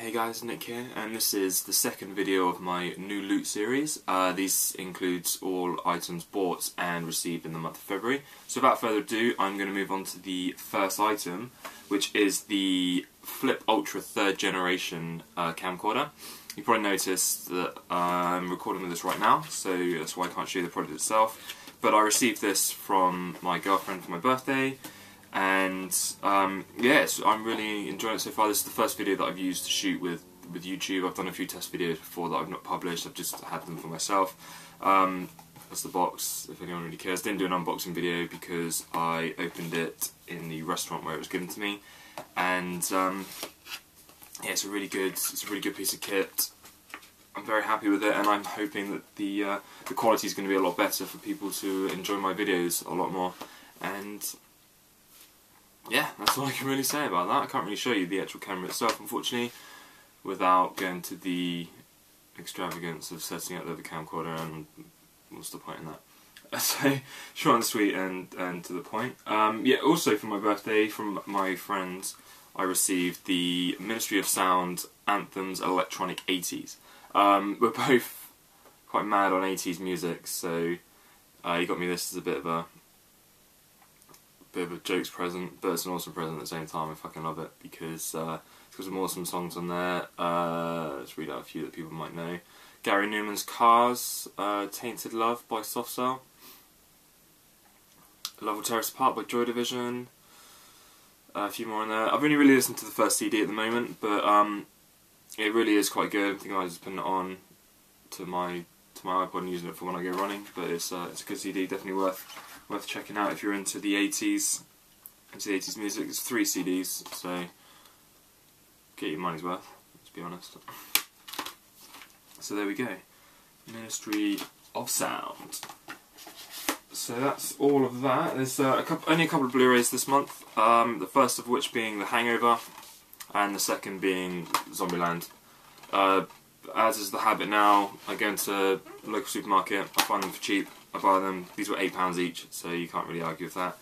Hey guys, Nick here, and this is the second video of my new loot series. This includes all items bought and received in the month of February. So without further ado, I'm going to move on to the first item, which is the Flip Ultra 3rd generation camcorder. You probably noticed that I'm recording with this right now, so that's why I can't show you the product itself. But I received this from my girlfriend for my birthday. And yes, I'm really enjoying it so far. This is the first video that I've used to shoot with YouTube. I've done a few test videos before that I've not published. I've just had them for myself. That's the box, if anyone really cares. Didn't do an unboxing video because I opened it in the restaurant where it was given to me. And yeah, it's a really good piece of kit. I'm very happy with it, and I'm hoping that the quality is going to be a lot better for people to enjoy my videos a lot more. And yeah, that's all I can really say about that. I can't really show you the actual camera itself, unfortunately, without going to the extravagance of setting up the other camcorder, and what's the point in that? So, short and sweet and to the point. Yeah, also for my birthday, from my friends, I received the Ministry of Sound Anthems Electronic 80s. We're both quite mad on 80s music, so he got me this as a bit of a jokes present, but it's an awesome present at the same time. I fucking love it because it's got some awesome songs on there. Let's read out a few that people might know. Gary Newman's Cars, Tainted Love by Soft Cell, Love Will Tear Us Apart by Joy Division, a few more in there. I've only really listened to the first CD at the moment, but it really is quite good. I think I just putting it on to my iPod and using it for when I go running, but it's a good CD, definitely worth checking out if you're into the 80s, music. It's 3 CDs, so get your money's worth, let's be honest. So there we go, Ministry of Sound. So that's all of that. There's only a couple of Blu-rays this month, the first of which being The Hangover, and the second being Zombieland. As is the habit now, I go into the local supermarket, I find them for cheap, I buy them. These were £8 each, so you can't really argue with that.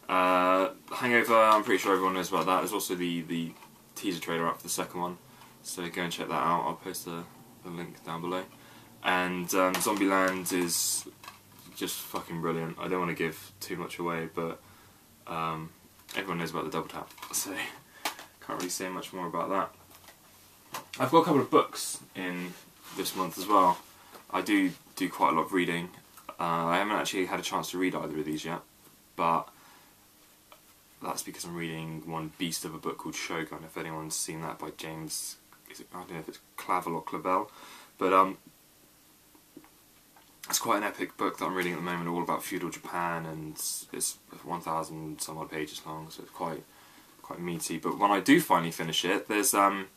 Hangover, I'm pretty sure everyone knows about that. There's also the teaser trailer up for the second one, so go and check that out. I'll post the link down below. And Zombieland is just fucking brilliant. I don't want to give too much away, but everyone knows about the double tap, so can't really say much more about that. I've got a couple of books in this month as well. I do quite a lot of reading. I haven't actually had a chance to read either of these yet, but that's because I'm reading one beast of a book called Shogun, if anyone's seen that, by James, I don't know if it's Clavel or Clavel, but it's quite an epic book that I'm reading at the moment, all about feudal Japan, and it's 1,000 some odd pages long, so it's quite meaty. But when I do finally finish it, there's I'm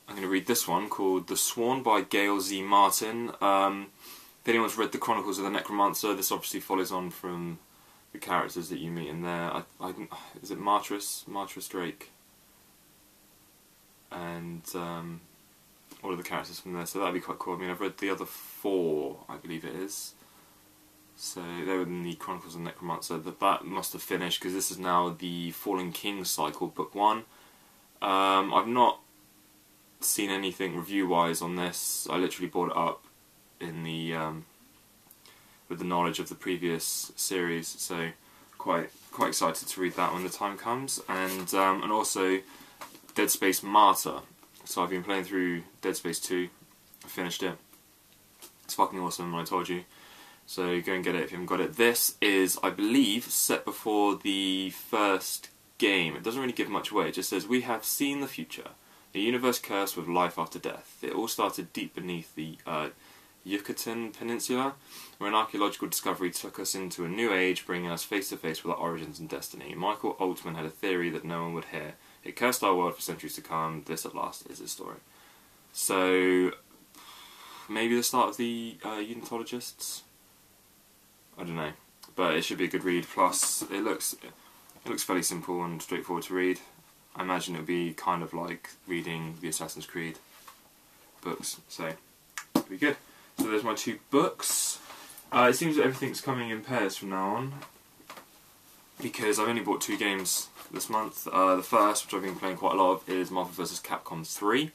going to read this one called The Sworn by Gail Z. Martin. If anyone's read the Chronicles of the Necromancer, this obviously follows on from the characters that you meet in there. Is it Martris Drake? And all of the characters from there, so that'd be quite cool. I mean, I've read the other 4, I believe it is. So they were in the Chronicles of the Necromancer. That must have finished, because this is now the Fallen King cycle, book 1. I've not seen anything review-wise on this. I literally bought it up in the with the knowledge of the previous series, so quite excited to read that when the time comes. And also Dead Space Martyr. So I've been playing through Dead Space 2. I finished it. It's fucking awesome, I told you. So go and get it if you haven't got it. This is, I believe, set before the first game. It doesn't really give much away. It just says, "We have seen the future. A universe cursed with life after death. It all started deep beneath the Yucatan Peninsula, where an archaeological discovery took us into a new age, bringing us face to face with our origins and destiny. Michael Altman had a theory that no one would hear. It cursed our world for centuries to come. This at last is his story." So maybe the start of the Unitologists? I don't know, but it should be a good read. Plus, it looks fairly simple and straightforward to read. I imagine it would be kind of like reading the Assassin's Creed books, so it'll be good. So there's my 2 books. It seems that everything's coming in pairs from now on. because I've only bought 2 games this month. The first, which I've been playing quite a lot of, is Marvel vs. Capcom 3.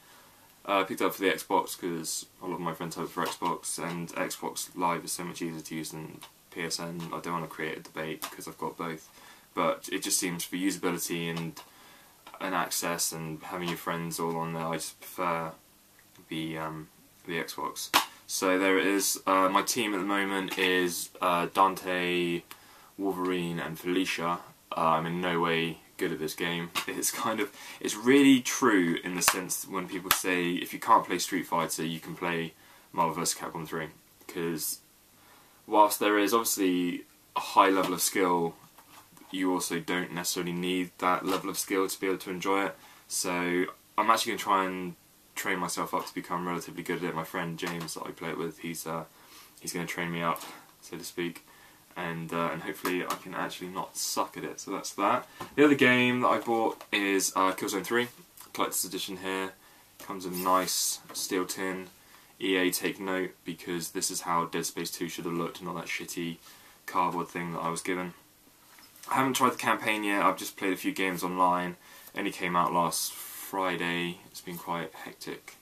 I picked it up for the Xbox because a lot of my friends have it for Xbox, and Xbox Live is so much easier to use than PSN. I don't want to create a debate because I've got both, but it just seems for usability and access and having your friends all on there, I just prefer the Xbox. So there it is. My team at the moment is Dante, Wolverine and Felicia. I'm in no way good at this game. It's really true in the sense that when people say if you can't play Street Fighter you can play Marvel vs. Capcom 3, because whilst there is obviously a high level of skill, you also don't necessarily need that level of skill to be able to enjoy it. So I'm actually going to try and train myself up to become relatively good at it. My friend James that I play it with, he's going to train me up, so to speak, and hopefully I can actually not suck at it. So that's that. The other game that I bought is Killzone 3, Collector's Edition here. Comes in a nice steel tin. EA, take note, because this is how Dead Space 2 should have looked, not that shitty cardboard thing that I was given. I haven't tried the campaign yet. I've just played a few games online. It only came out last Friday. It's been quite hectic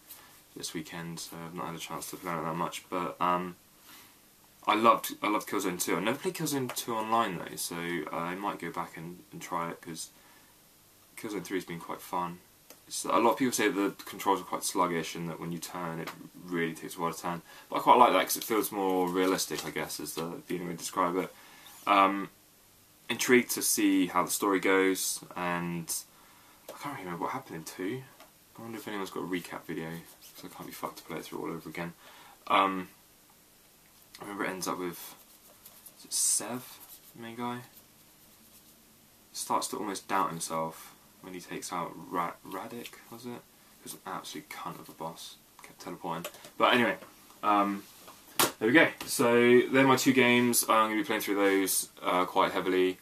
this weekend, so I've not had a chance to play it that much. But I loved Killzone 2. I never played Killzone 2 online though, so I might go back and try it, because Killzone 3 has been quite fun. A lot of people say that the controls are quite sluggish and that when you turn it really takes a while to turn. But I quite like that because it feels more realistic, I guess, is the only way to describe it. Intrigued to see how the story goes, and I can't really remember what happened in 2. I wonder if anyone's got a recap video, because I can't be fucked to play it through all over again. I remember it ends up with, is it Sev, the main guy? Starts to almost doubt himself when he takes out Radic, was it? He was an absolute cunt of a boss, kept teleporting. But anyway, there we go. So they're my 2 games. I'm going to be playing through those quite heavily.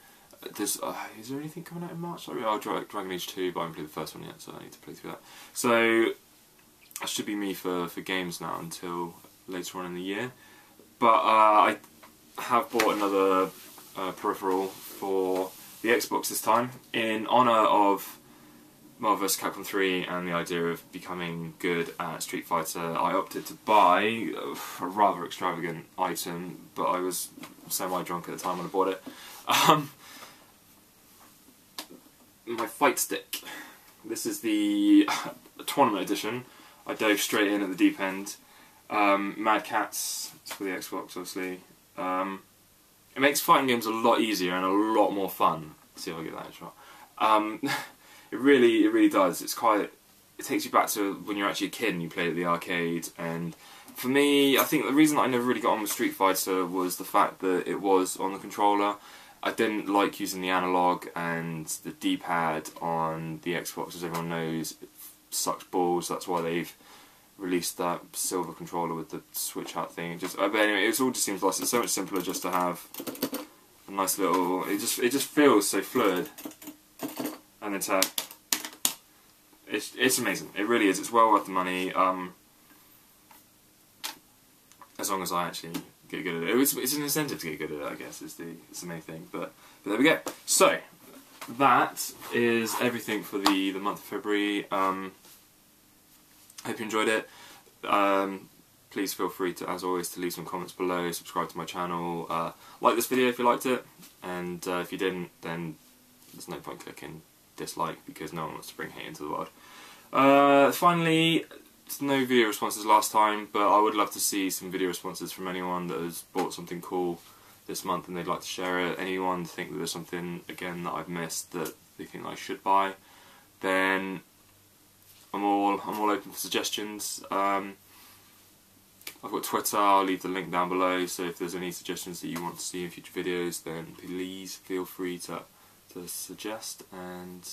Is there anything coming out in March? Oh, Dragon Age 2, but I haven't played the first one yet, so I need to play through that. So that should be me for games now until later on in the year. But I have bought another peripheral for the Xbox this time in honour of Marvel vs. Capcom 3 and the idea of becoming good at Street Fighter. I opted to buy a rather extravagant item, but I was semi-drunk at the time when I bought it. My fight stick. This is the tournament edition. I dove straight in at the deep end. Mad Catz, it's for the Xbox obviously. It makes fighting games a lot easier and a lot more fun. Let's see if I get that shot. It really does. It takes you back to when you're actually a kid and you played at the arcade. And for me, I think the reason I never really got on with Street Fighter was the fact that it was on the controller. I didn't like using the analog, and the D-pad on the Xbox, as everyone knows, it sucks balls. That's why they've released that silver controller with the switch out thing. But anyway, it all just seems like it's so much simpler just to have a nice little. It just feels so fluid, and it's amazing. It really is. It's well worth the money. As long as I actually get good at it. It's an incentive to get good at it, I guess, is the main thing. But there we go. So that is everything for the month of February. Hope you enjoyed it. Please feel free to, as always, to leave some comments below, subscribe to my channel, like this video if you liked it, and if you didn't, then there's no point clicking dislike because no one wants to bring hate into the world. Finally, no video responses last time, but I would love to see some video responses from anyone that has bought something cool this month and they'd like to share it. Anyone think that there's something, again, that I've missed that they think I should buy, then I'm all open for suggestions. I've got Twitter, I'll leave the link down below, so if there's any suggestions that you want to see in future videos, then please feel free to suggest, and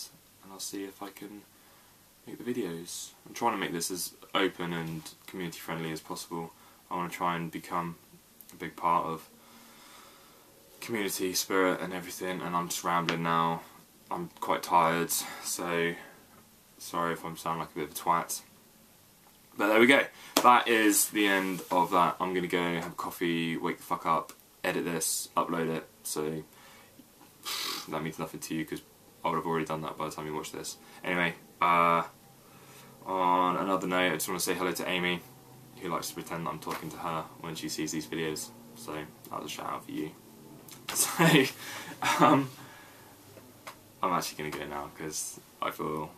I'll see if I can make the videos. I'm trying to make this as open and community friendly as possible. I want to try and become a big part of community spirit and everything, and I'm just rambling now. I'm quite tired, so sorry if I'm sounding like a bit of a twat. But there we go. That is the end of that. I'm going to go have a coffee, wake the fuck up, edit this, upload it, so that means nothing to you because I would have already done that by the time you watch this. Anyway, on another note, I just want to say hello to Amy, who likes to pretend that I'm talking to her when she sees these videos. So that was a shout out for you. So I'm actually going to go now because I feel